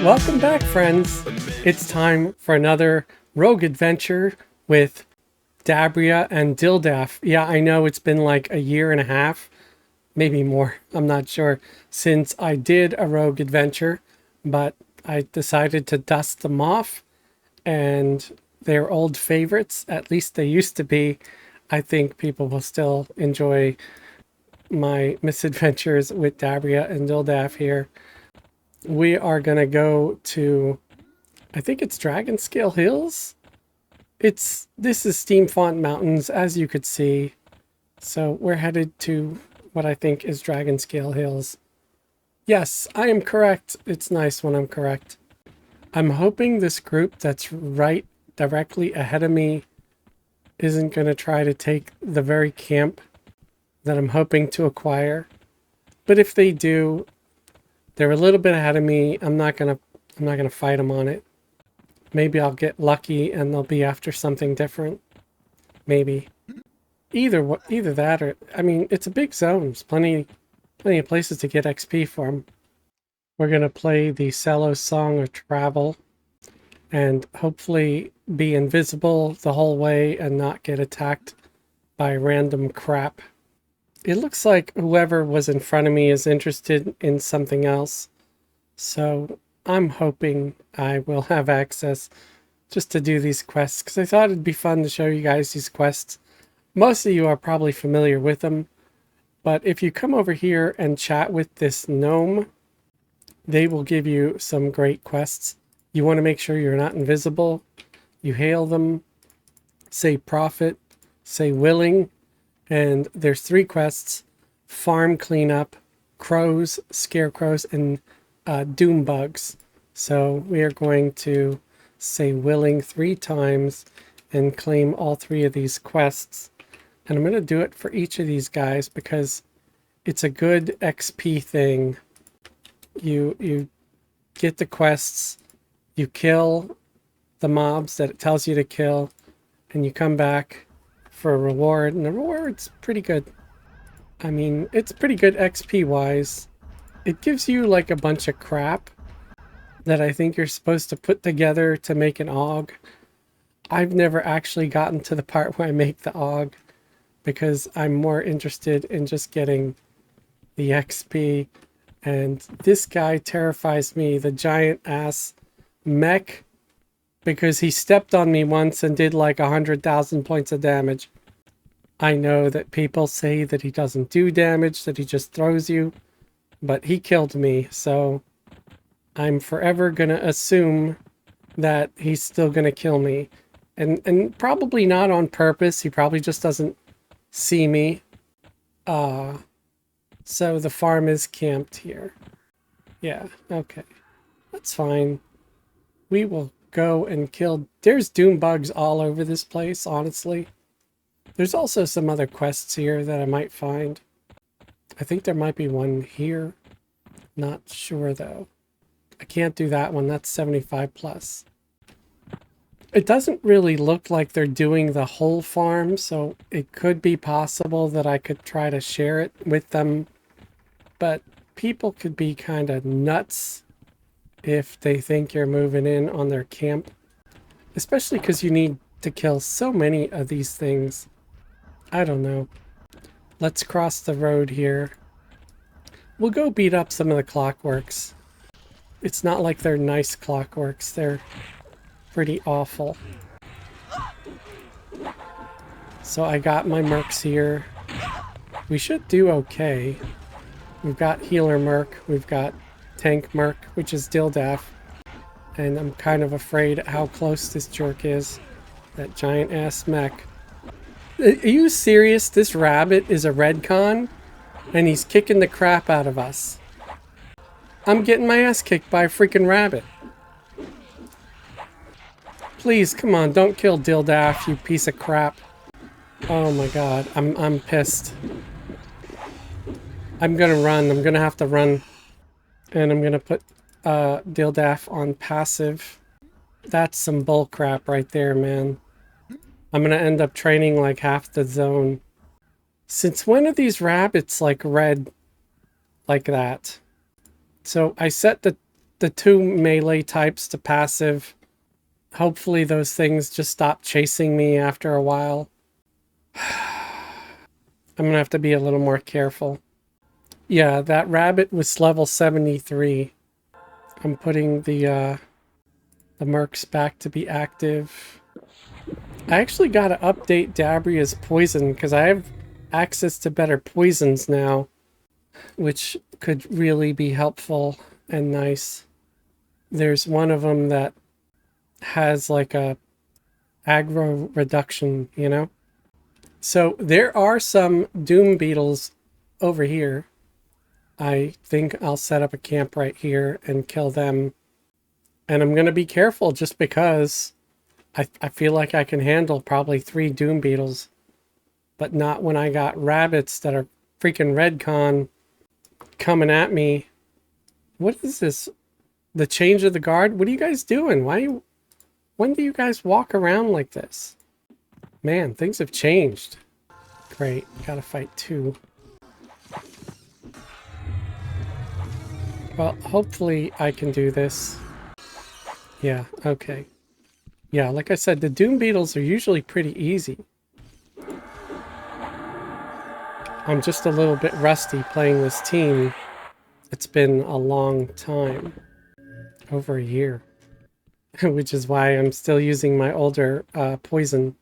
Welcome back, friends. It's time for another rogue adventure with Dabriah and Dildaf. Yeah, I know it's been like a year and a half, maybe more, I'm not sure, since I did a rogue adventure, but I decided to dust them off, and they're old favorites. At least they used to be. I think people will still enjoy my misadventures with Dabriah and Dildaf here. We are going to go to, I think it's Dragonscale Hills. This is Steamfont Mountains, as you could see. So we're headed to what I think is Dragonscale Hills. Yes, I am correct. It's nice when I'm correct. I'm hoping this group that's right directly ahead of me isn't going to try to take the very camp that I'm hoping to acquire. But if they do, they're a little bit ahead of me. I'm not gonna fight them on it. Maybe I'll get lucky and they'll be after something different. Maybe. Either that or, I mean, it's a big zone. There's plenty of places to get XP from. We're gonna play the Cello Song of Travel and hopefully be invisible the whole way and not get attacked by random crap. It looks like whoever was in front of me is interested in something else. So I'm hoping I will have access just to do these quests, because I thought it'd be fun to show you guys these quests. Most of you are probably familiar with them, but if you come over here and chat with this gnome, they will give you some great quests. You want to make sure you're not invisible. You hail them, say profit, say willing, and there's 3 quests: farm cleanup, crows, scarecrows, and doom bugs. So we are going to say willing 3 times and claim all 3 of these quests. And I'm going to do it for each of these guys because it's a good XP thing. You get the quests, you kill the mobs that it tells you to kill, and you come back for a reward, and the reward's pretty good. I mean, it's pretty good XP wise. It gives you like a bunch of crap that I think you're supposed to put together to make an AUG. I've never actually gotten to the part where I make the AUG because I'm more interested in just getting the XP. And this guy terrifies me, the giant ass mech, because he stepped on me once and did like 100,000 points of damage. I know that people say that he doesn't do damage, that he just throws you, but he killed me, so I'm forever gonna assume that he's still gonna kill me. And probably not on purpose, he probably just doesn't see me. So the farm is camped here. Yeah, okay. That's fine. We will go and kill... There's doom bugs all over this place, honestly. There's also some other quests here that I might find. I think there might be one here. Not sure, though. I can't do that one. That's 75 plus. It doesn't really look like they're doing the whole farm, so it could be possible that I could try to share it with them. But people could be kind of nuts if they think you're moving in on their camp. Especially because you need to kill so many of these things. I don't know. Let's cross the road here. We'll go beat up some of the clockworks. It's not like they're nice clockworks. They're pretty awful. So I got my mercs here. We should do okay. We've got healer merc. We've got tank merc, which is Dildaf. And I'm kind of afraid at how close this jerk is. That giant ass mech. Are you serious? This rabbit is a redcon? And he's kicking the crap out of us. I'm getting my ass kicked by a freaking rabbit. Please, come on, don't kill Dildaf, you piece of crap. Oh my god, I'm pissed. I'm gonna run. I'm gonna have to run. And I'm gonna put Dildaf on passive. That's some bull crap right there, man. I'm gonna end up training like half the zone. Since when are these rabbits like red like that? So I set the the two melee types to passive. Hopefully those things just stop chasing me after a while. I'm gonna have to be a little more careful. Yeah, that rabbit was level 73. I'm putting the mercs back to be active. I actually gotta update Dabriah's poison because I have access to better poisons now, which could really be helpful and nice. There's one of them that has like a aggro reduction, you know? So there are some doom beetles over here. I think I'll set up a camp right here and kill them. And I'm going to be careful just because I feel like I can handle probably 3 doom beetles. But not when I got rabbits that are freaking redcon coming at me. What is this? The change of the guard? What are you guys doing? When do you guys walk around like this? Man, things have changed. Great, gotta fight 2. Well, hopefully I can do this. Yeah, okay. Yeah, like I said, the doom beetles are usually pretty easy. I'm just a little bit rusty playing this team. It's been a long time. Over a year. Which is why I'm still using my older poison.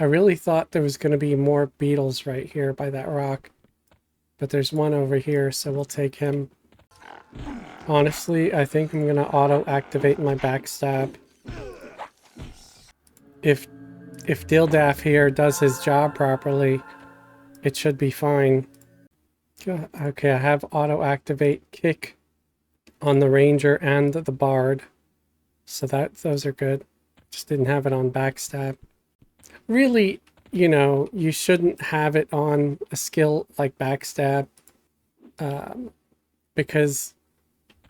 I really thought there was going to be more beetles right here by that rock. But there's one over here, so we'll take him. Honestly, I think I'm going to auto-activate my backstab. If Dildaf here does his job properly, it should be fine. Okay, I have auto-activate kick on the ranger and the bard. So those are good. Just didn't have it on backstab. Really, you know, you shouldn't have it on a skill like backstab because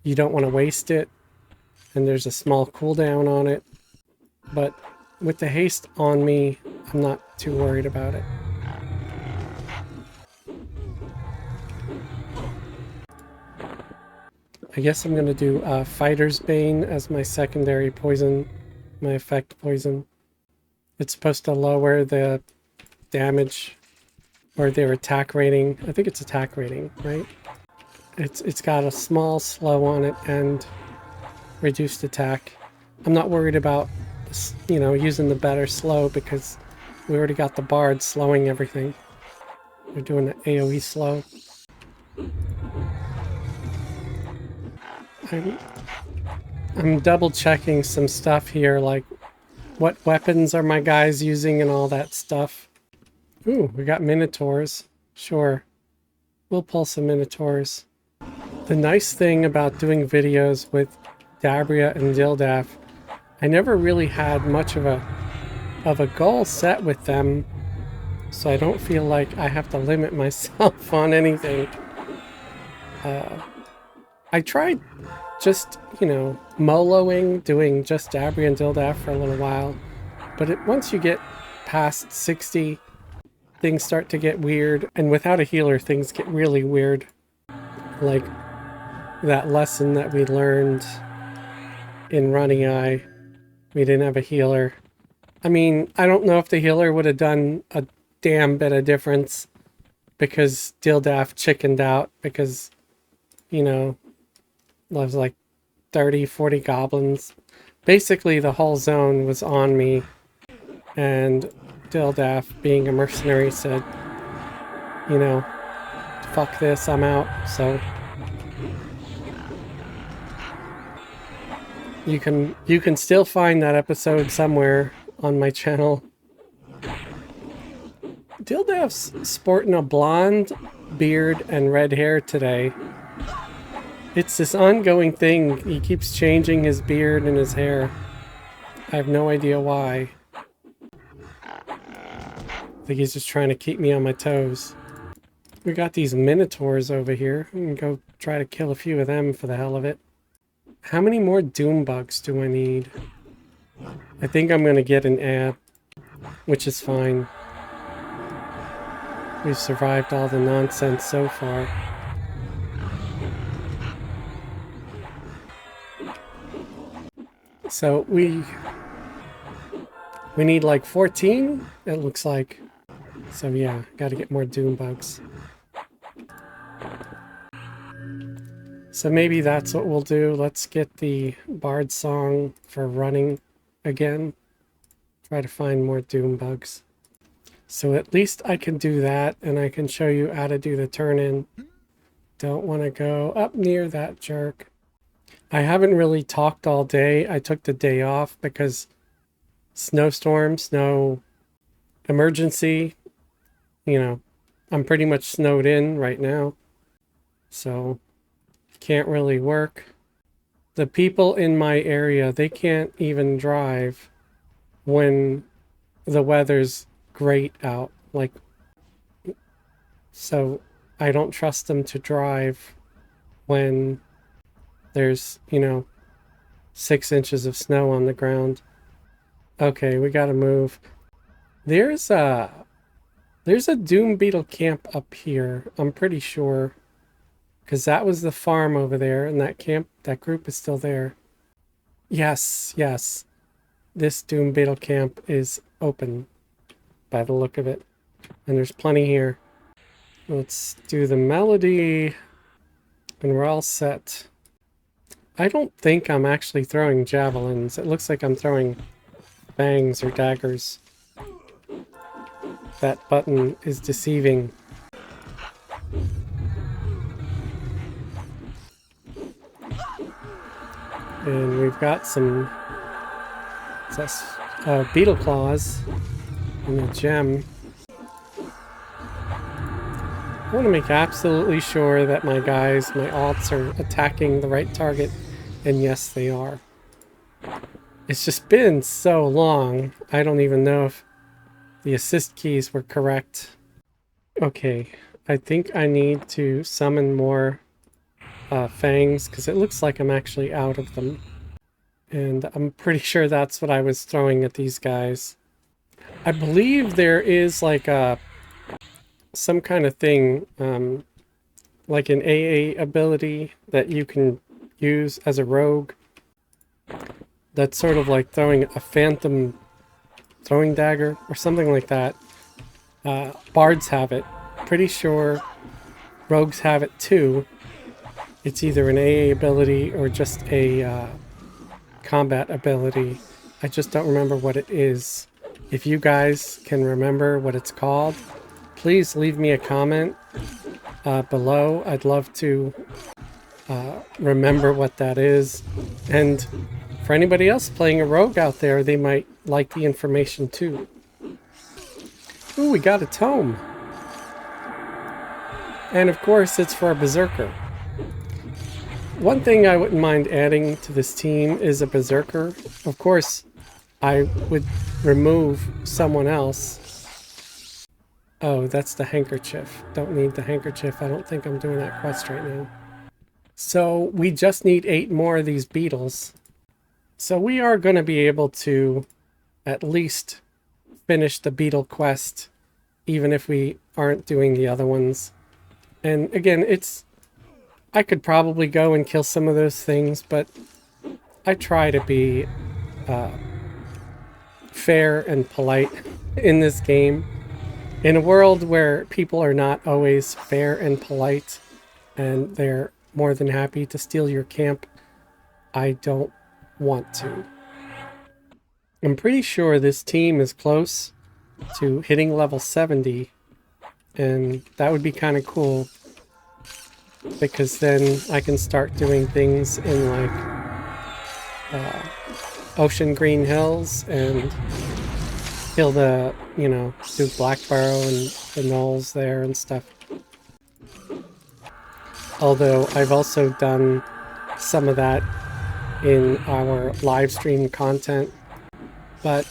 you don't want to waste it, and there's a small cooldown on it. But with the haste on me, I'm not too worried about it. I guess I'm going to do Fighter's Bane as my secondary poison, my effect poison. It's supposed to lower the damage or their attack rating. I think it's attack rating, right? It's got a small slow on it and reduced attack. I'm not worried about, you know, using the better slow because we already got the bard slowing everything. We're doing an AoE slow. I'm double checking some stuff here, like what weapons are my guys using and all that stuff. Ooh, we got minotaurs. Sure. We'll pull some minotaurs. The nice thing about doing videos with Dabriah and Dildaf, I never really had much of a goal set with them, so I don't feel like I have to limit myself on anything. I tried just, you know, moloing, doing just Dabriah and Dildaf for a little while, but once you get past 60, things start to get weird, and without a healer, things get really weird. Like that lesson that we learned in Running Eye, we didn't have a healer. I mean, I don't know if the healer would have done a damn bit of difference because Dildaf chickened out because, you know, there's like 30, 40 goblins. Basically, the whole zone was on me, and Dildaf, being a mercenary, said, you know, fuck this, I'm out. So you can still find that episode somewhere on my channel. Dildaf's sporting a blonde beard and red hair today. It's this ongoing thing. He keeps changing his beard and his hair. I have no idea why. I think he's just trying to keep me on my toes. We got these minotaurs over here. I'm gonna go try to kill a few of them for the hell of it. How many more doom bugs do I need? I think I'm gonna get an ad, which is fine. We've survived all the nonsense so far. So we need like 14, it looks like. So yeah, got to get more doom bugs. So maybe that's what we'll do. Let's get the bard song for running again. Try to find more doom bugs. So at least I can do that, and I can show you how to do the turn in. Don't want to go up near that jerk. I haven't really talked all day. I took the day off because snowstorms, no emergency. You know, I'm pretty much snowed in right now. So can't really work. The people in my area, they can't even drive when the weather's great out. Like, so I don't trust them to drive when there's, you know, 6 inches of snow on the ground. Okay, we gotta move. There's a doom beetle camp up here, I'm pretty sure. Because that was the farm over there, and that group is still there. Yes, yes. This doom beetle camp is open by the look of it. And there's plenty here. Let's do the melody. And we're all set. I don't think I'm actually throwing javelins. It looks like I'm throwing bangs or daggers. That button is deceiving. And we've got some beetle claws and a gem. I want to make absolutely sure that my guys, my alts, are attacking the right target. And yes, they are. It's just been so long, I don't even know if the assist keys were correct. Okay, I think I need to summon more fangs, because it looks like I'm actually out of them. And I'm pretty sure that's what I was throwing at these guys. I believe there is like some kind of thing, like an AA ability that you can use as a rogue. That's sort of like throwing a phantom throwing dagger or something like that. Bards have it. Pretty sure rogues have it too. It's either an AA ability or just a combat ability. I just don't remember what it is. If you guys can remember what it's called, please leave me a comment below. I'd love to remember what that is. And for anybody else playing a rogue out there, they might like the information too. Ooh, we got a tome. And of course, it's for a berserker. One thing I wouldn't mind adding to this team is a berserker. Of course, I would remove someone else. Oh, that's the handkerchief. Don't need the handkerchief. I don't think I'm doing that quest right now. So we just need 8 more of these beetles. So we are going to be able to at least finish the beetle quest, even if we aren't doing the other ones. And again, I could probably go and kill some of those things, but I try to be fair and polite in this game. In a world where people are not always fair and polite, and they're more than happy to steal your camp, I don't want to. I'm pretty sure this team is close to hitting level 70, and that would be kind of cool, because then I can start doing things in like Ocean Green Hills and kill the, you know, do Blackbarrow and the gnolls there and stuff. Although I've also done some of that in our live stream content. But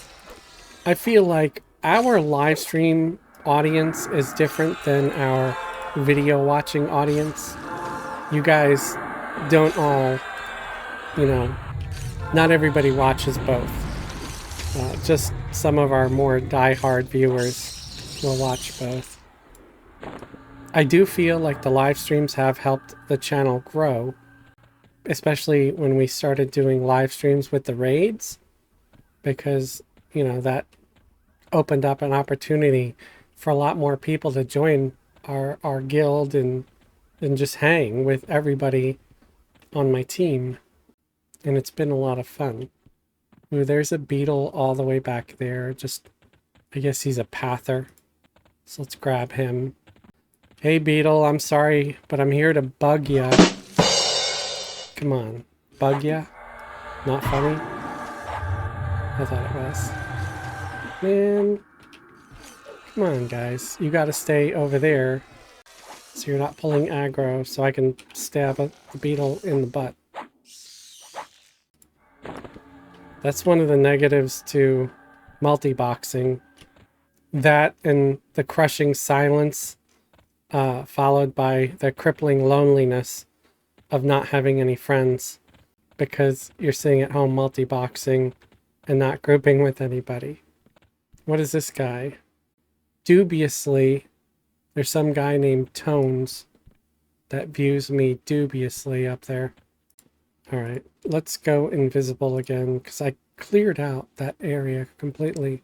I feel like our live stream audience is different than our video watching audience. You guys don't all, you know, not everybody watches both. Just some of our more die-hard viewers will watch both. I do feel like the live streams have helped the channel grow, especially when we started doing live streams with the raids, because, you know, that opened up an opportunity for a lot more people to join our guild and just hang with everybody on my team. And it's been a lot of fun. Ooh, there's a beetle all the way back there. Just, I guess he's a pather. So let's grab him. Hey, beetle, I'm sorry, but I'm here to bug ya. Come on, bug ya? Not funny? I thought it was. Man, come on, guys. You gotta stay over there so you're not pulling aggro so I can stab the beetle in the butt. That's one of the negatives to multi-boxing. That and the crushing silence, followed by the crippling loneliness of not having any friends because you're sitting at home multi-boxing and not grouping with anybody. What is this guy? Dubiously, there's some guy named Tones that views me dubiously up there. Alright, let's go invisible again because I cleared out that area completely.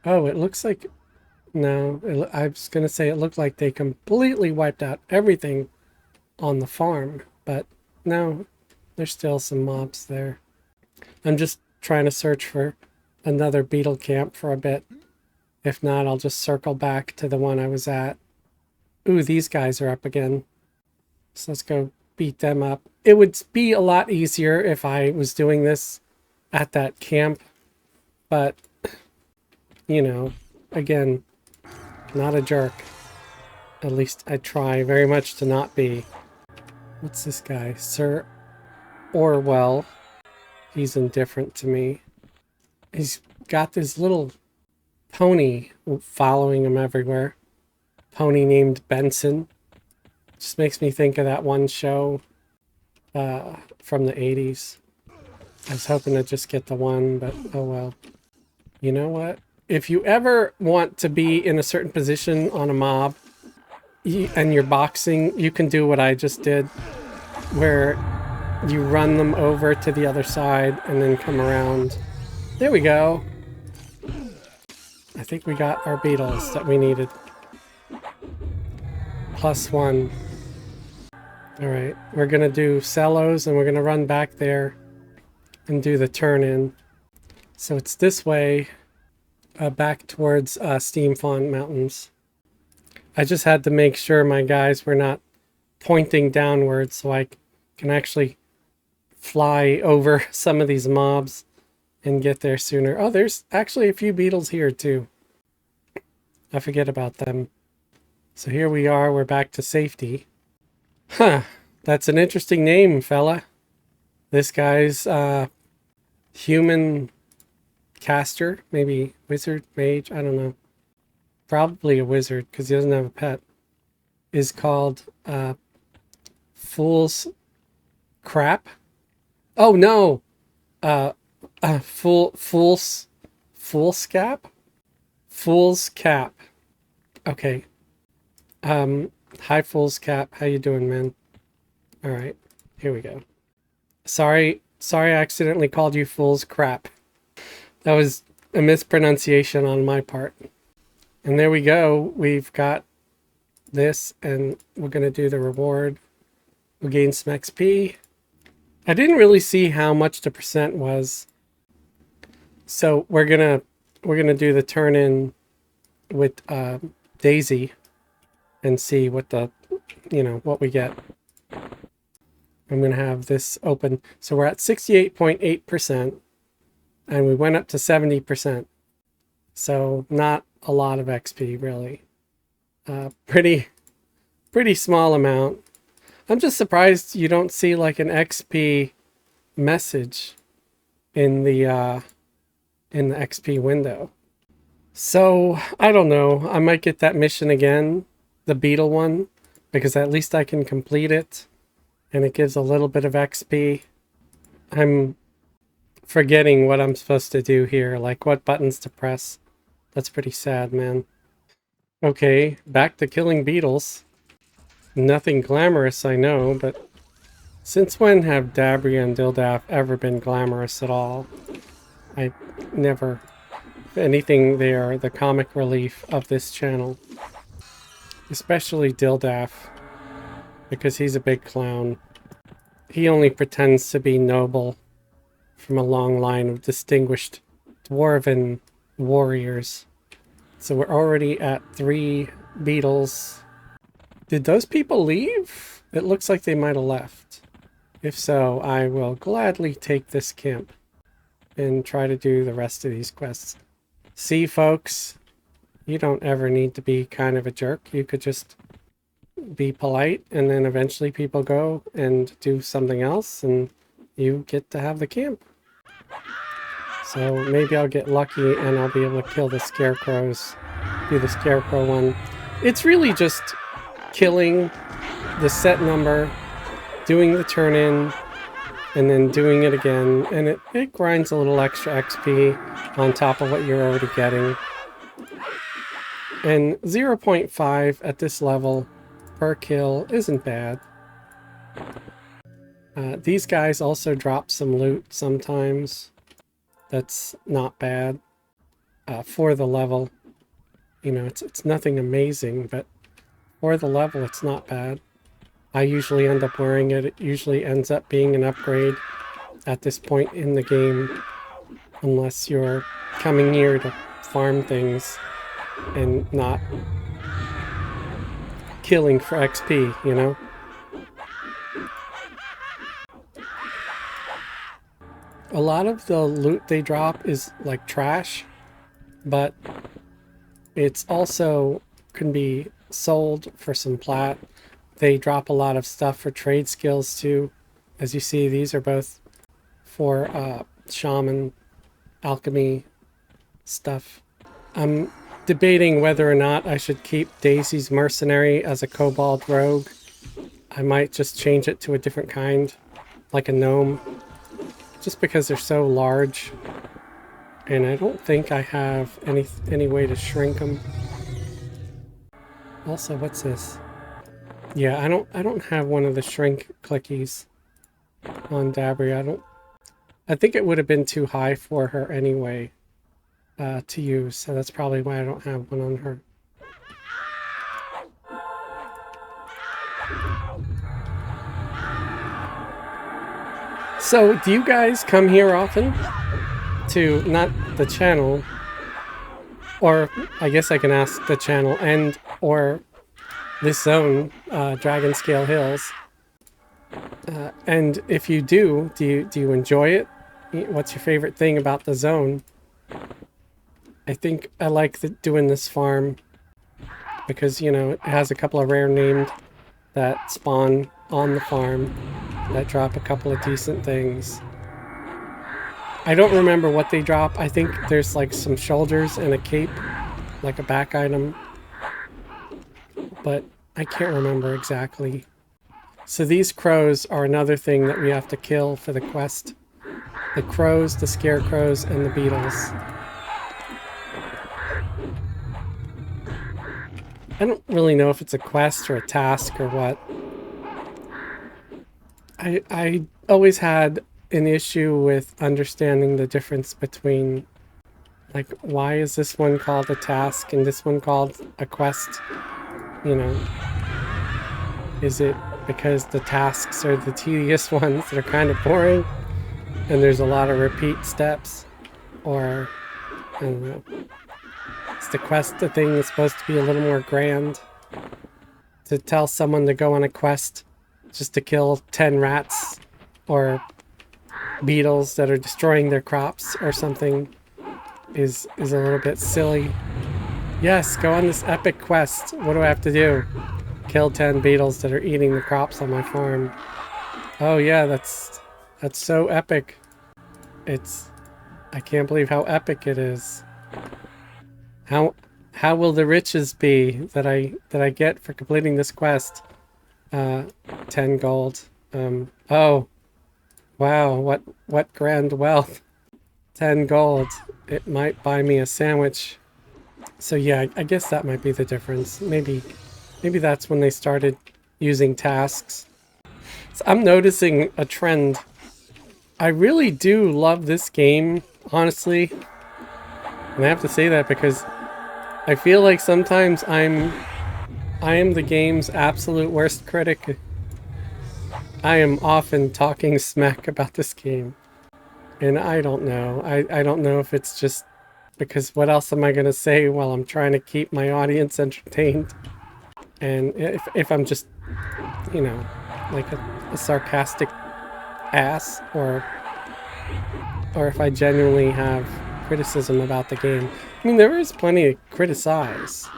Oh, it looks like... No, I was going to say it looked like they completely wiped out everything on the farm, but no, there's still some mobs there. I'm just trying to search for another beetle camp for a bit. If not, I'll just circle back to the one I was at. Ooh, these guys are up again. So let's go beat them up. It would be a lot easier if I was doing this at that camp, but, you know, again, not a jerk. At least I try very much to not be. What's this guy? Sir Orwell. He's indifferent to me. He's got this little pony following him everywhere. Pony named Benson. Just makes me think of that one show from the 80s. I was hoping to just get the one, but oh well. You know what? If you ever want to be in a certain position on a mob and you're boxing, you can do what I just did, where you run them over to the other side and then come around. There we go. I think we got our beetles that we needed. +1. Alright, we're going to do cellos and we're going to run back there and do the turn-in. So it's this way. Back towards Steamfont Mountains. I just had to make sure my guys were not pointing downwards so I can actually fly over some of these mobs and get there sooner. Oh, there's actually a few beetles here too. I forget about them. So here we are, we're back to safety. Huh, that's an interesting name, fella. This guy's human caster, maybe wizard, mage, I don't know. Probably a wizard because he doesn't have a pet. Is called Fool's Crap. Oh no! Fool's Cap? Fool's Cap. Okay. Hi Fool's Cap, how you doing, man? Alright, here we go. Sorry I accidentally called you Fool's Crap. That was a mispronunciation on my part. And there we go. We've got this, and we're going to do the reward. We'll gain some XP. I didn't really see how much the percent was. So we're gonna do the turn-in with Daisy and see what the, you know, what we get. I'm going to have this open. So we're at 68.8%. And we went up to 70%. So not a lot of XP, really. Pretty small amount. I'm just surprised you don't see like an XP message in the XP window. So I don't know. I might get that mission again, the beetle one, because at least I can complete it, and it gives a little bit of XP. I'm forgetting what I'm supposed to do here, like what buttons to press. That's pretty sad, man. Okay, back to killing beetles. Nothing glamorous, I know, but Since when have Dabriah and Dildaf ever been glamorous at all? I never. If anything, they are the comic relief of this channel. Especially Dildaf, because he's a big clown. He only pretends to be noble from a long line of distinguished dwarven warriors. So we're already at 3 beetles. Did those people leave? It looks like they might have left. If so, I will gladly take this camp and try to do the rest of these quests. See, folks, you don't ever need to be kind of a jerk. You could just be polite, and then eventually people go and do something else, and you get to have the camp. So maybe I'll get lucky and I'll be able to kill the scarecrows. Do the scarecrow one. It's really just killing the set number, doing the turn in, and then doing it again. And it grinds a little extra XP on top of what you're already getting. And 0.5 at this level per kill isn't bad. These guys also drop some loot sometimes. That's not bad for the level. You know, it's nothing amazing, but for the level, it's not bad. I usually end up wearing it. It usually ends up being an upgrade at this point in the game, unless you're coming here to farm things and not killing for XP, you know? A lot of the loot they drop is like trash, but it's also can be sold for some plat. They drop a lot of stuff for trade skills too. As you see, these are both for shaman alchemy stuff. I'm debating whether or not I should keep Daisy's mercenary as a kobold rogue. I might just change it to a different kind, like a gnome, just because they're so large. And I don't think I have any way to shrink them. Also, what's this? Yeah, I don't have one of the shrink clickies on Dabriah. I think it would have been too high for her anyway to use, so that's probably why I don't have one on her. So, do you guys come here often? To, not the channel, or I guess I can ask the channel and or this zone, Dragon Scale Hills. And if you do you enjoy it? What's your favorite thing about the zone? I think I like doing this farm because, you know, it has a couple of rare named that spawn on the farm that drop a couple of decent things. I don't remember what they drop. I think there's like some shoulders and a cape, like a back item, but I can't remember exactly. So these crows are another thing that we have to kill for the quest. The crows, the scarecrows, and the beetles. I don't really know if it's a quest or a task or what. I always had an issue with understanding the difference between, like, why is this one called a task and this one called a quest? You know, is it because the tasks are the tedious ones that are kind of boring and there's a lot of repeat steps? Or, I don't know, is the quest the thing that's supposed to be a little more grand? To tell someone to go on a quest just to kill 10 rats or beetles that are destroying their crops or something is a little bit silly. Yes, go on this epic quest. What do I have to do? Kill 10 beetles that are eating the crops on my farm. Oh yeah, that's so epic. I can't believe how epic it is. How will the riches be that I get for completing this quest? 10 gold. Oh. Wow, what grand wealth. 10 gold. It might buy me a sandwich. So yeah, I guess that might be the difference. Maybe that's when they started using tasks. So I'm noticing a trend. I really do love this game, honestly. And I have to say that because I feel like sometimes I am the game's absolute worst critic. I am often talking smack about this game. And I don't know. I don't know if it's just because what else am I going to say while I'm trying to keep my audience entertained? And if I'm just, you know, like a sarcastic ass, or if I genuinely have criticism about the game. I mean, there is plenty to criticize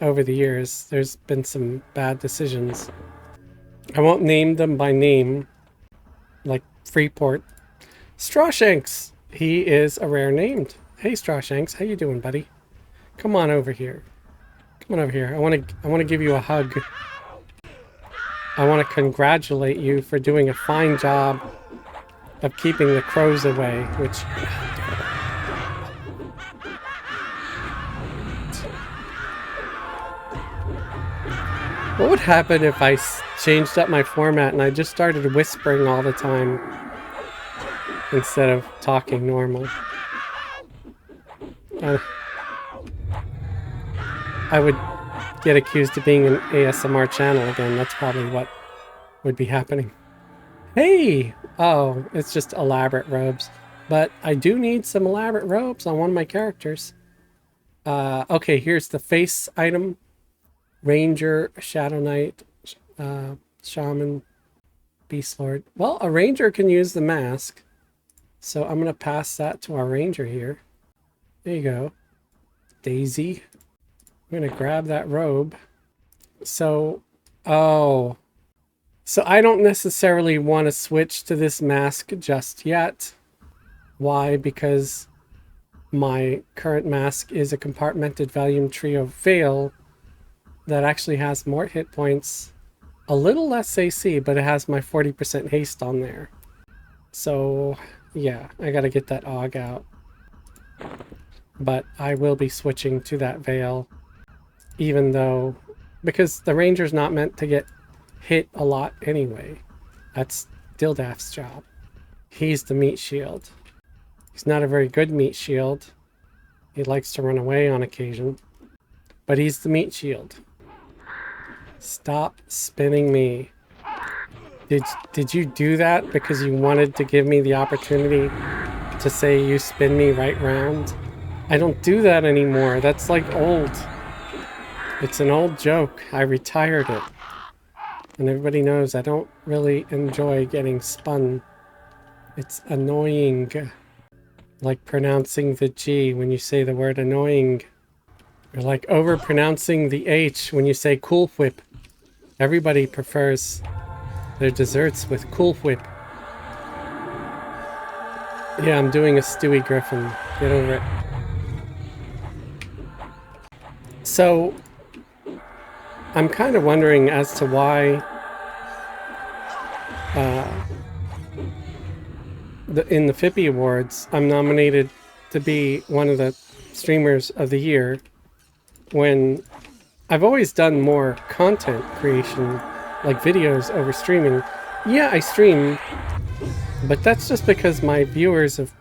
over the years. There's been some bad decisions. I won't name them by name, like Freeport. Strawshanks! He is a rare name. Hey Strawshanks, how you doing, buddy? Come on over here. Come on over here. I want to give you a hug. I want to congratulate you for doing a fine job of keeping the crows away, which... What would happen if I changed up my format and I just started whispering all the time instead of talking normal? I would get accused of being an ASMR channel again. That's probably what would be happening. Hey! Oh, it's just elaborate robes. But I do need some elaborate robes on one of my characters. Okay, here's the face item. Ranger, Shadow Knight, Shaman, Beast Lord. Well, a Ranger can use the mask. So I'm going to pass that to our Ranger here. There you go. Daisy. I'm going to grab that robe. So, oh. So I don't necessarily want to switch to this mask just yet. Why? Because my current mask is a compartmented Valium Trio Veil that actually has more hit points, a little less AC, but it has my 40% haste on there. So, yeah, I gotta get that AUG out. But I will be switching to that Veil, even though, because the Ranger's not meant to get hit a lot anyway. That's Dildaf's job. He's the meat shield. He's not a very good meat shield. He likes to run away on occasion. But he's the meat shield. Stop spinning me. Did you do that because you wanted to give me the opportunity to say you spin me right round? I don't do that anymore. That's like old. It's an old joke. I retired it. And everybody knows I don't really enjoy getting spun. It's annoying. Like pronouncing the G when you say the word annoying. Or like overpronouncing the H when you say Cool Whip. Everybody prefers their desserts with Cool Whip. Yeah, I'm doing a Stewie Griffin. Get over it. So, I'm kind of wondering as to why in the Fippy Awards, I'm nominated to be one of the streamers of the year when I've always done more content creation, like videos over streaming. Yeah, I stream, but that's just because my viewers have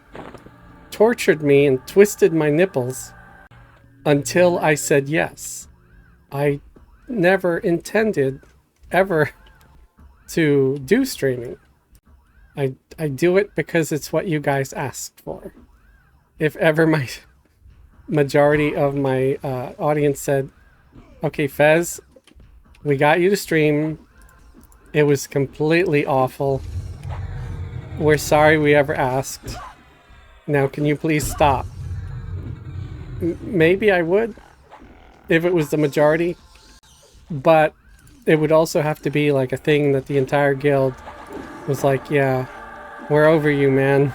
tortured me and twisted my nipples until I said yes. I never intended ever to do streaming. I do it because it's what you guys asked for. If ever my majority of my audience said, okay, Fez, we got you to stream. It was completely awful. We're sorry we ever asked. Now, can you please stop? Maybe I would, if it was the majority. But it would also have to be like a thing that the entire guild was like, yeah, we're over you, man.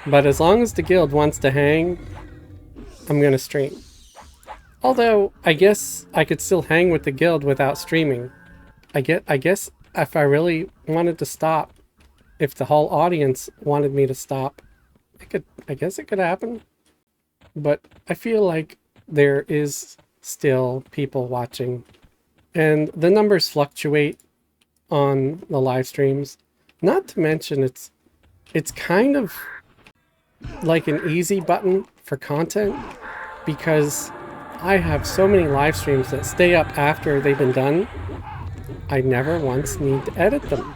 But as long as the guild wants to hang, I'm gonna stream. Although, I guess I could still hang with the guild without streaming. I guess if I really wanted to stop, if the whole audience wanted me to stop, I guess it could happen. But I feel like there is still people watching. And the numbers fluctuate. on the live streams. Not to mention it's kind of like an easy button for content, because I have so many live streams that stay up after they've been done. I never once need to edit them.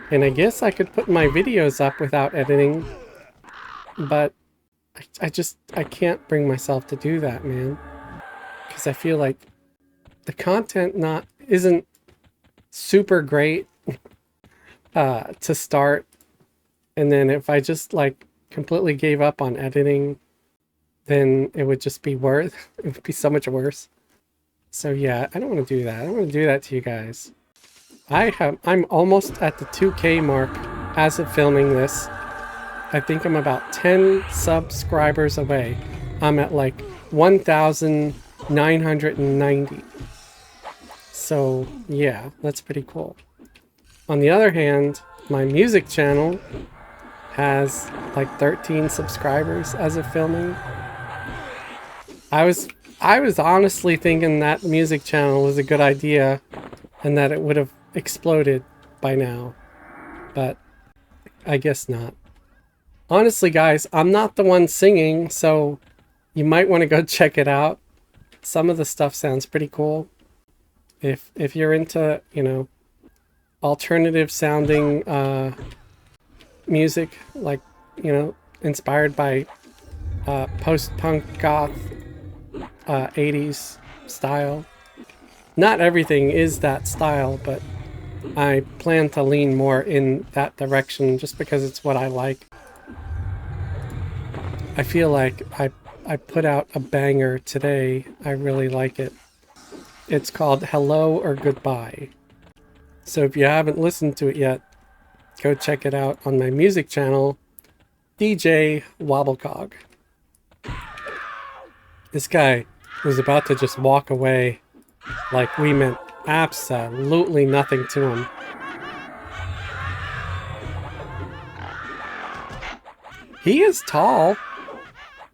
And I guess I could put my videos up without editing, but I can't bring myself to do that, man. Because I feel like the content isn't super great to start, and then if I just like completely gave up on editing, then it would just be it would be so much worse. So yeah, I don't want to do that. I don't want to do that to you guys. I'm almost at the 2K mark as of filming this. I think I'm about 10 subscribers away. I'm at like 1,990. So yeah, that's pretty cool. On the other hand, my music channel has like 13 subscribers as of filming. I was honestly thinking that music channel was a good idea and that it would have exploded by now, but I guess not. Honestly, guys, I'm not the one singing, so you might want to go check it out. Some of the stuff sounds pretty cool. If you're into, you know, alternative sounding music, like, you know, inspired by post-punk goth 80s style. Not everything is that style, but I plan to lean more in that direction just because it's what I like. I feel like I put out a banger today. I really like it. It's called Hello or Goodbye. So if you haven't listened to it yet, go check it out on my music channel, DJ Wobblecog. This guy was about to just walk away like we meant absolutely nothing to him. He is tall.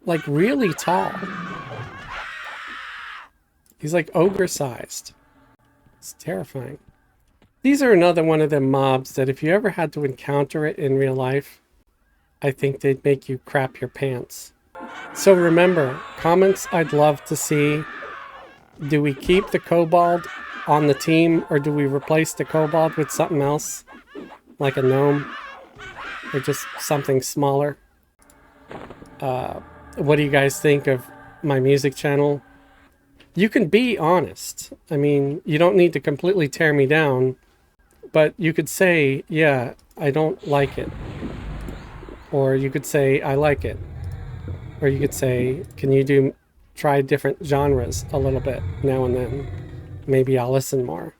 Like really tall. He's like ogre-sized. It's terrifying. These are another one of them mobs that if you ever had to encounter it in real life, I think they'd make you crap your pants. So remember, comments I'd love to see. Do we keep the kobold on the team, or do we replace the kobold with something else? Like a gnome? Or just something smaller? What do you guys think of my music channel? You can be honest. I mean, you don't need to completely tear me down, but you could say, yeah, I don't like it. Or you could say, I like it. Or you could say, can you try different genres a little bit now and then? Maybe I'll listen more.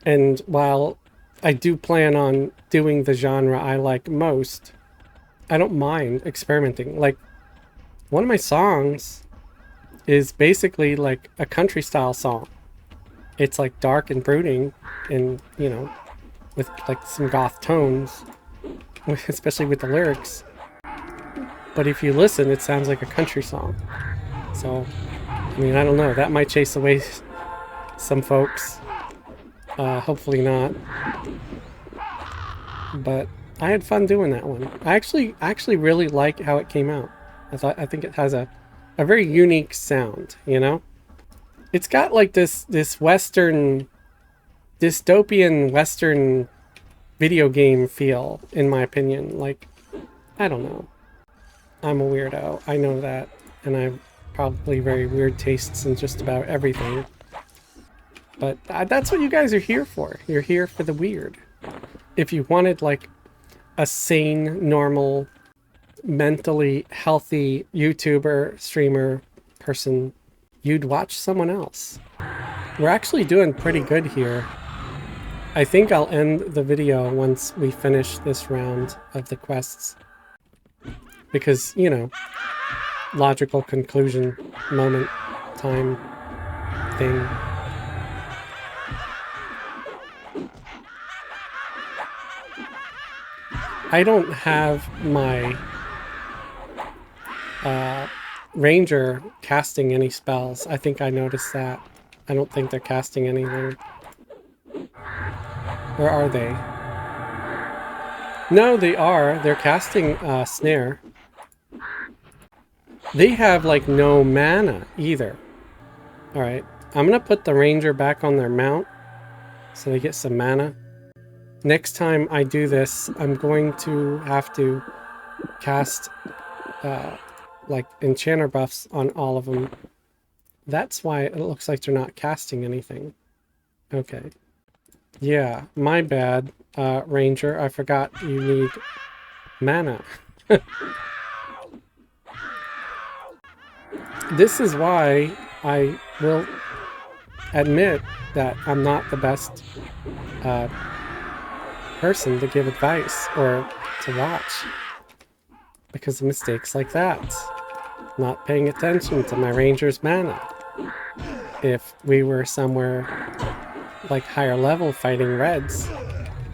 And while I do plan on doing the genre I like most, I don't mind experimenting. Like, one of my songs is basically like a country style song. It's like dark and brooding and, you know, with like some goth tones, especially with the lyrics. But if you listen, it sounds like a country song. So, I mean, I don't know. That might chase away some folks. Hopefully not. But I had fun doing that one. I actually really like how it came out. I think it has a very unique sound, you know? It's got like this Western, dystopian Western video game feel, in my opinion. Like, I don't know. I'm a weirdo. I know that. And I have probably very weird tastes in just about everything. But that's what you guys are here for. You're here for the weird. If you wanted like a sane, normal, mentally healthy YouTuber, streamer, person, you'd watch someone else. We're actually doing pretty good here. I think I'll end the video once we finish this round of the quests. Because, you know, logical conclusion, moment, time, thing. I don't have my ranger casting any spells. I think I noticed that. I don't think they're casting anything. Or are they? No, they are. They're casting snare. They have like no mana either. Alright, I'm gonna put the ranger back on their mount so they get some mana. Next time I do this, I'm going to have to cast like enchanter buffs on all of them. That's why it looks like they're not casting anything. Okay. Yeah, my bad, ranger. I forgot you need mana. This is why I will admit that I'm not the best person to give advice or to watch. Because of mistakes like that. Not paying attention to my ranger's mana. If we were somewhere like higher level fighting reds,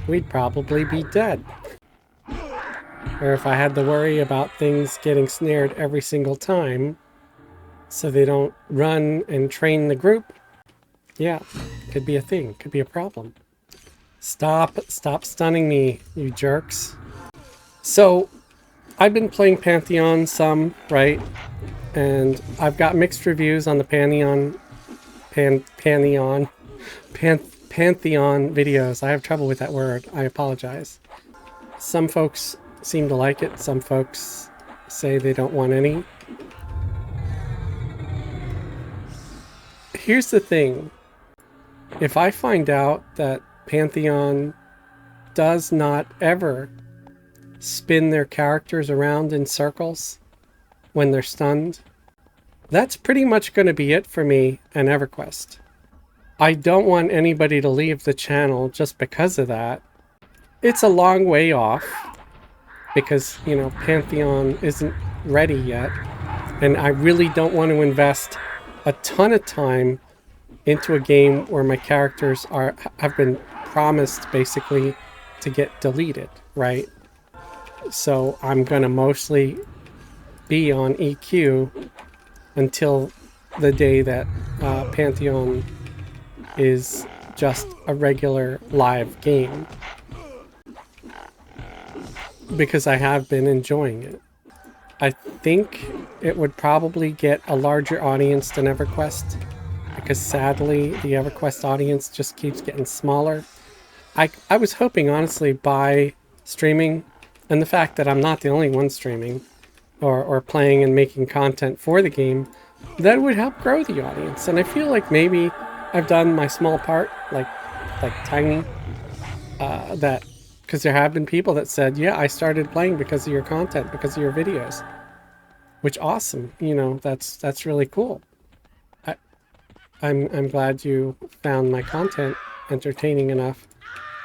we'd probably be dead. Or if I had to worry about things getting snared every single time so they don't run and train the group, yeah, could be a thing, could be a problem. Stop stunning me, you jerks. So, I've been playing Pantheon some, right? And I've got mixed reviews on the Pantheon videos. I have trouble with that word. I apologize. Some folks seem to like it. Some folks say they don't want any. Here's the thing. If I find out that Pantheon does not ever spin their characters around in circles when they're stunned, that's pretty much going to be it for me and Everquest. I don't want anybody to leave the channel just because of that. It's a long way off because, you know, Pantheon isn't ready yet, and I really don't want to invest a ton of time into a game where my characters have been promised basically to get deleted, right? So I'm gonna mostly be on EQ until the day that Pantheon is just a regular live game, because I have been enjoying it. I think it would probably get a larger audience than Everquest, because sadly the Everquest audience just keeps getting smaller. I was hoping, honestly, by streaming and the fact that I'm not the only one streaming or playing and making content for the game, that would help grow the audience. And I feel like maybe I've done my small part, like tiny, that, because there have been people that said, yeah, I started playing because of your content, because of your videos, which awesome. You know, that's really cool. I'm glad you found my content entertaining enough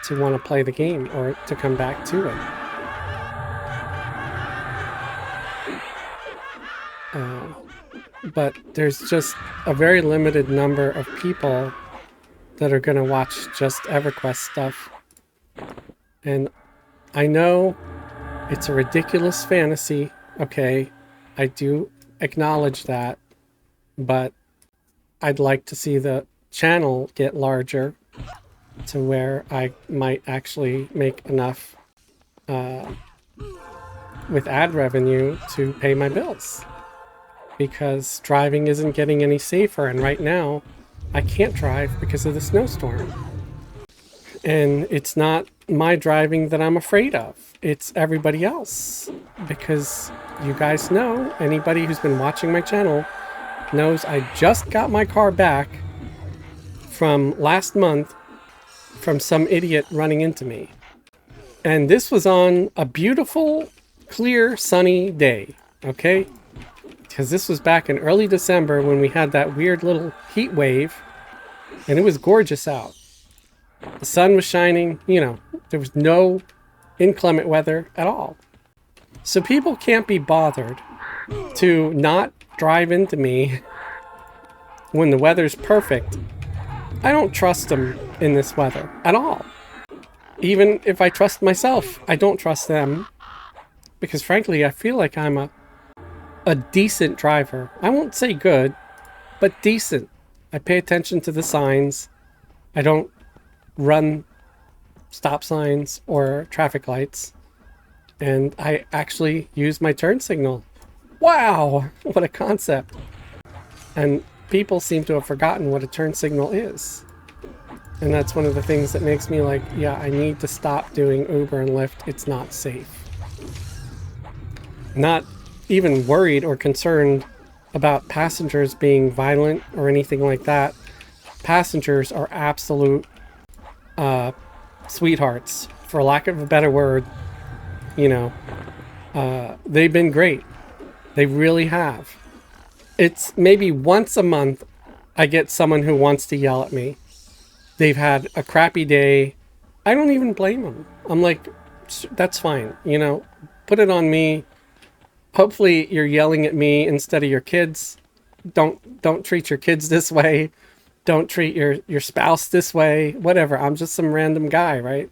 to want to play the game or to come back to it. But there's just a very limited number of people that are going to watch just Everquest stuff. And I know it's a ridiculous fantasy, okay? I do acknowledge that, but I'd like to see the channel get larger to where I might actually make enough with ad revenue to pay my bills. Because driving isn't getting any safer, and right now I can't drive because of the snowstorm. And it's not my driving that I'm afraid of, it's everybody else. Because you guys know, anybody who's been watching my channel knows I just got my car back from last month from some idiot running into me. And this was on a beautiful, clear, sunny day, okay? Because this was back in early December when we had that weird little heat wave, and it was gorgeous out. The sun was shining, you know, there was no inclement weather at all. So people can't be bothered to not drive into me when the weather's perfect. I don't trust them in this weather at all. Even if I trust myself, I don't trust them. Because frankly, I feel like I'm a decent driver. I won't say good, but decent. I pay attention to the signs. I don't run stop signs or traffic lights. And I actually use my turn signal. Wow, what a concept. And people seem to have forgotten what a turn signal is. And that's one of the things that makes me like, yeah, I need to stop doing Uber and Lyft. It's not safe. Not even worried or concerned about passengers being violent or anything like that. Passengers are absolute sweethearts, for lack of a better word. You know, they've been great. They really have. It's maybe once a month I get someone who wants to yell at me. They've had a crappy day. I don't even blame them. I'm like, that's fine. You know, put it on me. Hopefully you're yelling at me instead of your kids. Don't treat your kids this way. Don't treat your spouse this way. Whatever. I'm just some random guy, right?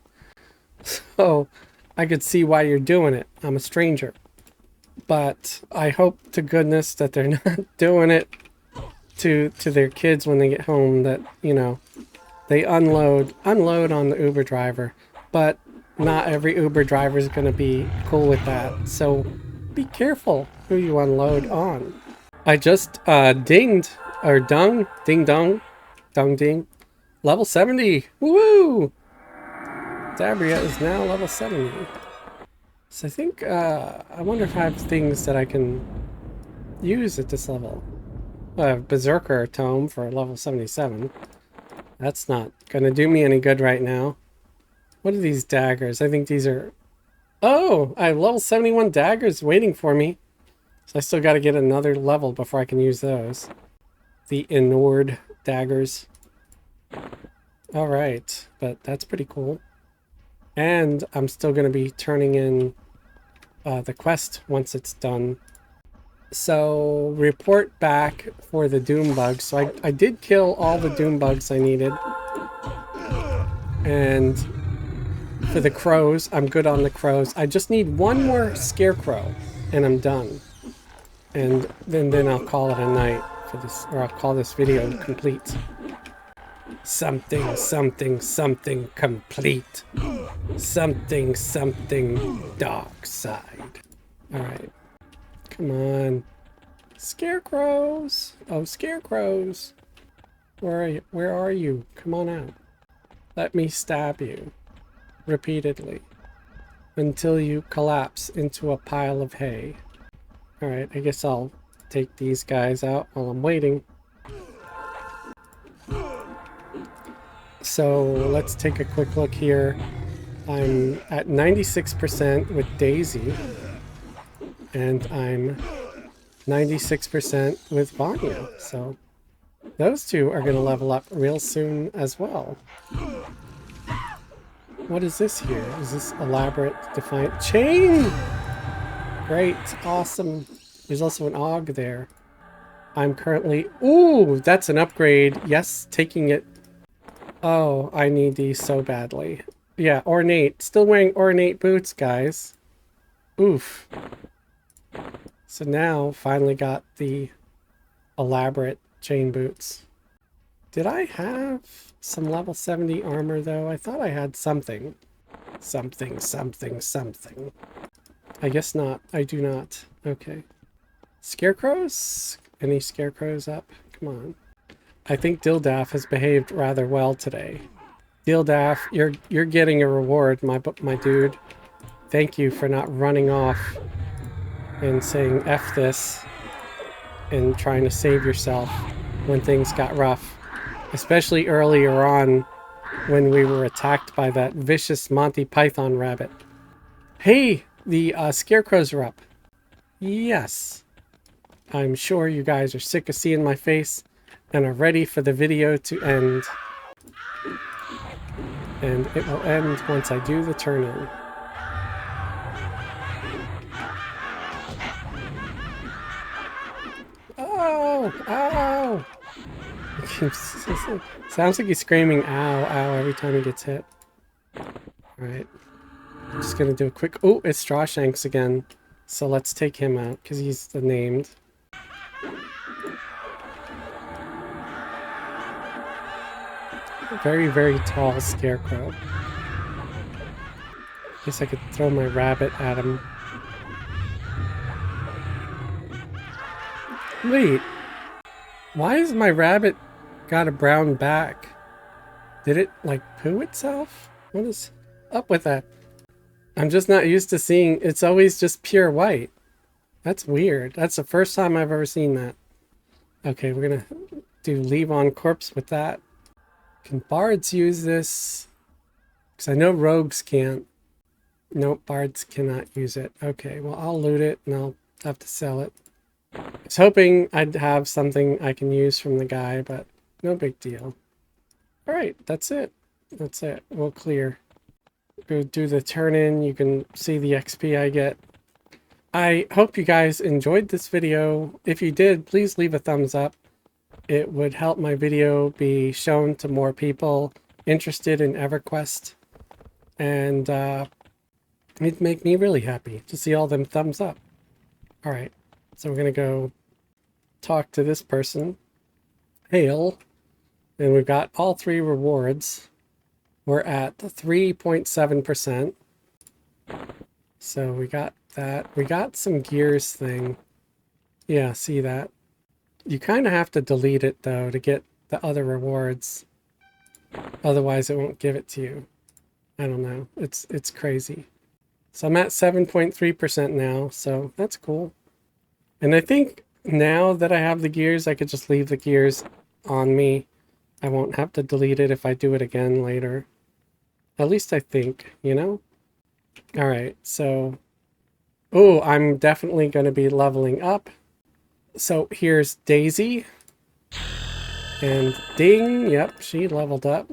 So I could see why you're doing it. I'm a stranger. But I hope to goodness that they're not doing it to their kids when they get home, that, you know, they unload on the Uber driver. But not every Uber driver is going to be cool with that. So be careful who you unload on. I just ding dong, level 70. Woo! Dabriah is now level 70. So I think, I wonder if I have things that I can use at this level. I have Berserker Tome for level 77. That's not going to do me any good right now. What are these daggers? I think these are... Oh! I have level 71 daggers waiting for me. So I still got to get another level before I can use those. The Inord daggers. Alright, but that's pretty cool. And I'm still going to be turning in the quest once it's done. So, report back for the doom bugs. So I did kill all the doom bugs I needed. And for the crows, I'm good on the crows. I just need one more scarecrow and I'm done. And then I'll call it a night for this, or I'll call this video complete. Something complete. Something dark side. Alright. Come on. Scarecrows! Oh, scarecrows! Where are you? Where are you? Come on out. Let me stab you. Repeatedly. Until you collapse into a pile of hay. Alright, I guess I'll take these guys out while I'm waiting. So let's take a quick look here. I'm at 96% with Daisy. And I'm 96% with Vanya. So those two are going to level up real soon as well. What is this here? Is this elaborate defiant chain? Great, awesome. There's also an AUG there. I'm currently... Ooh, that's an upgrade. Yes, taking it. Oh, I need these so badly. Yeah, ornate. Still wearing ornate boots, guys. Oof. So now, finally got the elaborate chain boots. Did I have some level 70 armor, though? I thought I had something. Something. I guess not. I do not. Okay. Scarecrows? Any scarecrows up? Come on. I think Dildaf has behaved rather well today. Dildaf, you're getting a reward, my dude. Thank you for not running off and saying F this and trying to save yourself when things got rough. Especially earlier on when we were attacked by that vicious Monty Python rabbit. Hey, the scarecrows are up. Yes. I'm sure you guys are sick of seeing my face and are ready for the video to end. And it will end once I do the turn-in. Oh! Ow! Sounds like he's screaming ow, ow every time he gets hit. Alright. I'm just gonna do a quick... Oh, it's Strawshanks again. So let's take him out, because he's the named. Very, very tall scarecrow. Guess I could throw my rabbit at him. Wait. Why has my rabbit got a brown back? Did it, like, poo itself? What is up with that? I'm just not used to seeing... It's always just pure white. That's weird. That's the first time I've ever seen that. Okay, we're gonna do leave on corpse with that. Can bards use this? Because I know rogues can't. Nope, bards cannot use it. Okay, well, I'll loot it and I'll have to sell it. I was hoping I'd have something I can use from the guy, but no big deal. Alright, that's it. That's it. We'll clear. Go do the turn in. You can see the XP I get. I hope you guys enjoyed this video. If you did, please leave a thumbs up. It would help my video be shown to more people interested in Everquest. And it'd make me really happy to see all them thumbs up. Alright, so we're going to go talk to this person. Hail. And we've got all 3 rewards. We're at 3.7%. So we got that. We got some gears thing. Yeah, see that? You kind of have to delete it, though, to get the other rewards. Otherwise, it won't give it to you. I don't know. It's crazy. So I'm at 7.3% now, so that's cool. And I think now that I have the gears, I could just leave the gears on me. I won't have to delete it if I do it again later. At least I think, you know? Alright, so... Oh, I'm definitely going to be leveling up. So here's Daisy. And ding, yep, she leveled up.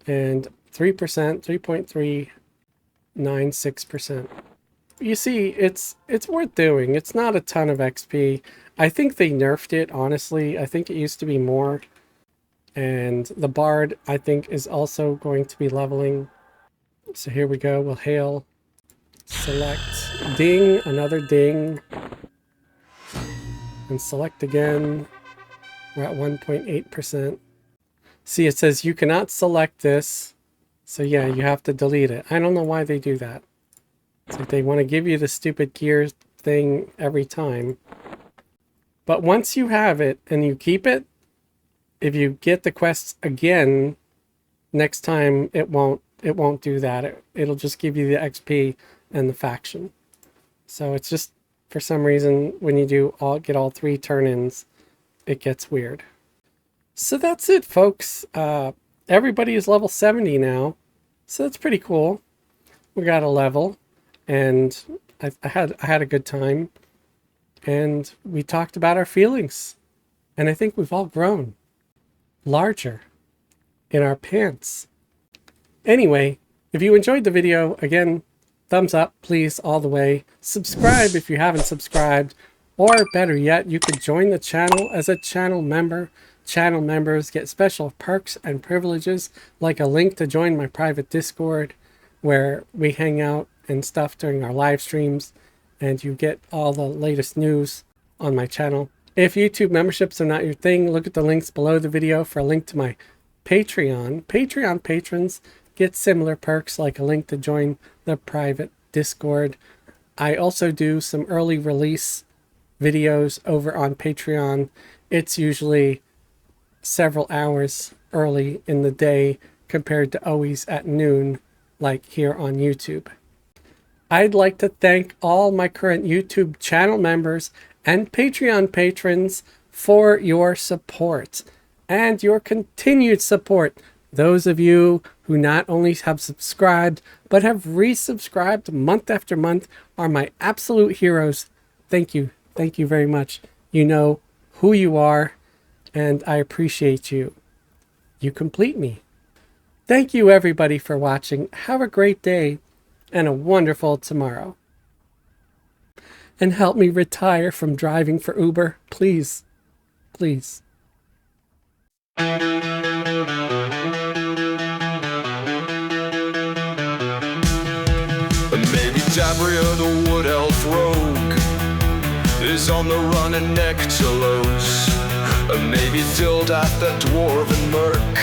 And 3%, 3.396%. You see, it's worth doing. It's not a ton of XP. I think they nerfed it, honestly. I think it used to be more. And the Bard, I think, is also going to be leveling. So here we go. We'll hail. Select. Ding. Another ding. And select again. We're at 1.8%. See, it says you cannot select this. So yeah, you have to delete it. I don't know why they do that. It's like they want to give you the stupid gear thing every time. But once you have it and you keep it, if you get the quests again, next time it won't do that. It'll just give you the XP and the faction. So it's just, for some reason, when you get all 3 turn-ins, it gets weird. So that's it, folks. Everybody is level 70 now. So that's pretty cool. We got a level, and I had a good time. And we talked about our feelings. And I think we've all grown larger in our pants. Anyway, if you enjoyed the video, again, thumbs up, please, all the way. Subscribe if you haven't subscribed, or better yet, you could join the channel as a channel member. Channel members get special perks and privileges, like a link to join my private Discord, where we hang out and stuff during our live streams, and you get all the latest news on my channel. If YouTube memberships are not your thing, look at the links below the video for a link to my Patreon. Patreon patrons get similar perks, like a link to join the private Discord. I also do some early release videos over on Patreon. It's usually several hours early in the day compared to always at noon, like here on YouTube. I'd like to thank all my current YouTube channel members and Patreon patrons for your support and your continued support. Those of you who not only have subscribed, but have resubscribed month after month are my absolute heroes. Thank you. Thank you very much. You know who you are, and I appreciate you. You complete me. Thank you, everybody, for watching. Have a great day and a wonderful tomorrow. And help me retire from driving for Uber, please. Please. Maybe Dabriah the wood elf rogue is on the run in Nectalos. Maybe Dildaf that dwarven merc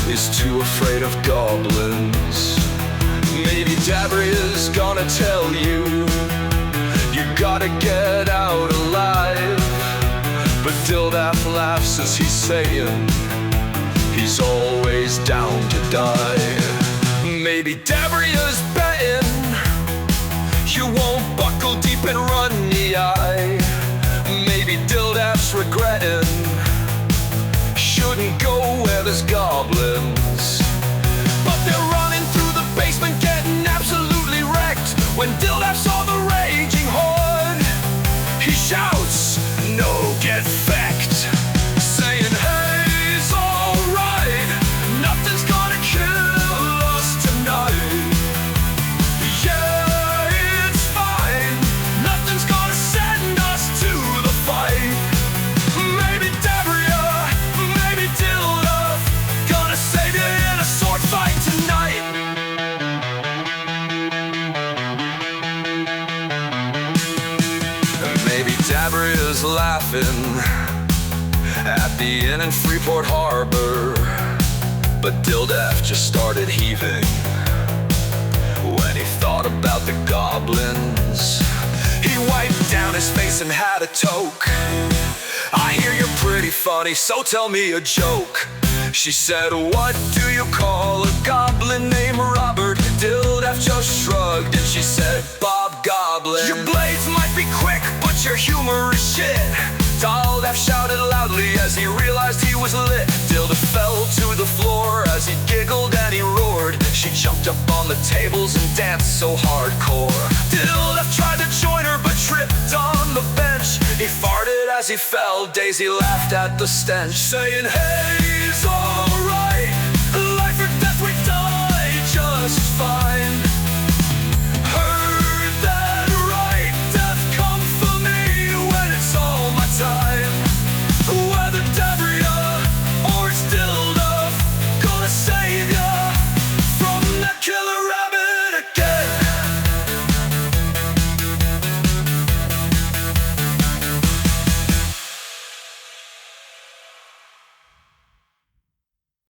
is too afraid of goblins. Maybe Dabriah's gonna tell you, you gotta get out alive. But Dildaf laughs as he's saying, he's always down to die. Maybe Dabriah's betting you won't buckle deep and run the eye. Maybe Dildaf's regretting, shouldn't go where there's goblins. But they're running through the basement getting absolutely wrecked. When Dildaf saw the raging horde, he shouts, "No, get fecked," saying, "Hey, it's alright, nothing's gonna kill us tonight. Yeah, it's fine, nothing's gonna send us to the fight." Maybe Dabriah, maybe Dildaf, gonna save you in a sword fight tonight. Maybe Dabriah's laughing at the inn in Freeport Harbor, but Dildaf just started heaving when he thought about the goblins. He wiped down his face and had a toke. "I hear you're pretty funny, so tell me a joke." She said, "What do you call a goblin named Robert?" Dildaf just shrugged and she said, "Bob Goblin." "Your blades might be quick, but your humor is shit." Dildaf shouted loudly as he realized he was lit. Dildaf fell to the floor as he giggled and he roared. She jumped up on the tables and danced so hardcore. Dildaf tried to join her but tripped on the bench. He farted as he fell. Daisy laughed at the stench, saying, "Hey, it's all